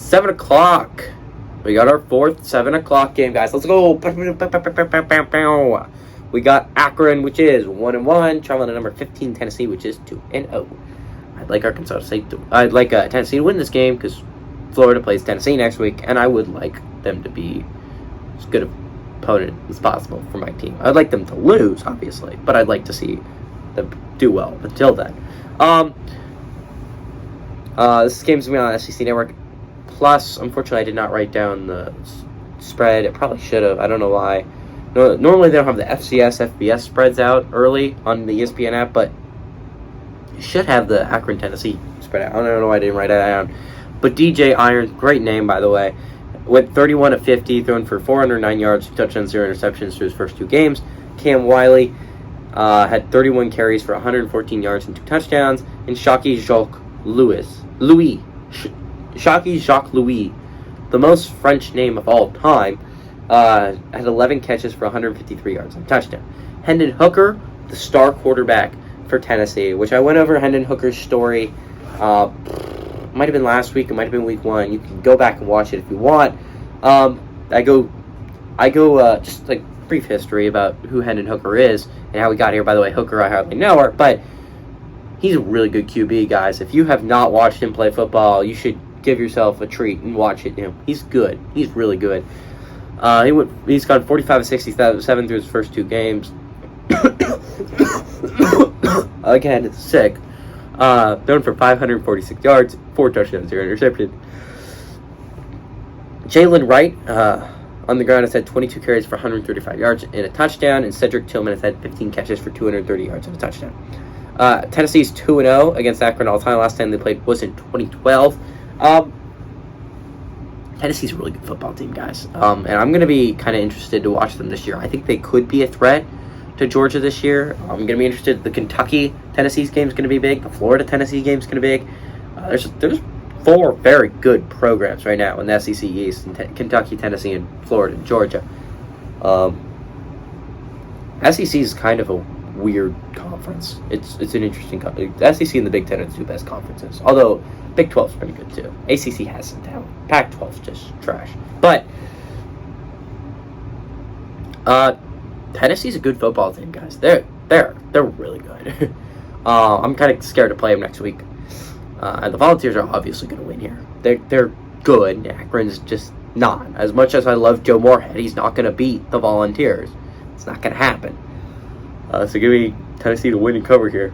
7 o'clock. We got our fourth 7 o'clock game, guys. Let's go. We got Akron, which is 1-1, traveling to number 15 Tennessee, which is 2-0. I'd like Arkansas to say I'd like Tennessee to win this game because Florida plays Tennessee next week, and I would like them to be as good an opponent as possible for my team. I'd like them to lose, obviously, but I'd like to see them do well until then. This game's going to be on SEC Network. Plus, unfortunately, I did not write down the spread. It probably should have. I don't know why. Normally, they don't have the FCS, FBS spreads out early on the ESPN app, but you should have the Akron, Tennessee spread out. I don't know why I didn't write that down. But DJ Irons, great name, by the way, went 31 of 50, thrown for 409 yards, 2 touchdowns, 0 interceptions through his first 2 games. Cam Wiley had 31 carries for 114 yards and 2 touchdowns. And Shockey Jacques Louis, the most French name of all time, had 11 catches for 153 yards and a touchdown. Hendon Hooker, the star quarterback for Tennessee, which I went over Hendon Hooker's story. Might have been last week, it might have been week 1. You can go back and watch it if you want. I go just like brief history about who Hendon Hooker is and how he got here. By the way, Hooker, I hardly know her, but he's a really good QB, guys. If you have not watched him play football, you should give yourself a treat and watch it. He's good. He's really good. He's gone 45 of 67 through his first 2 games. Again, it's sick. Thrown for 546 yards, 4 touchdowns, 0 intercepted. Jalen Wright on the ground has had 22 carries for 135 yards and a touchdown, and Cedric Tillman has had 15 catches for 230 yards and a touchdown. Tennessee's 2-0 against Akron all time. Last time they played was in 2012. Tennessee's a really good football team, guys. And I'm going to be kind of interested to watch them this year. I think they could be a threat to Georgia this year. I'm going to be interested. The Kentucky-Tennessee's game is going to be big. The Florida-Tennessee game is going to be big. There's 4 very good programs right now in the SEC East. Kentucky, Tennessee, and Florida, and Georgia. SEC is kind of a weird conference. It's an interesting conference. The SEC and the Big Ten are the 2 best conferences. Although Big 12 is pretty good too. ACC has some talent. Pac-12 is just trash. But Tennessee's a good football team, guys. They're really good. I'm kind of scared to play them next week. And the Volunteers are obviously going to win here. They're good. Akron's just not. As much as I love Joe Moorhead, he's not going to beat the Volunteers. It's not going to happen. So give me Tennessee to win and cover here.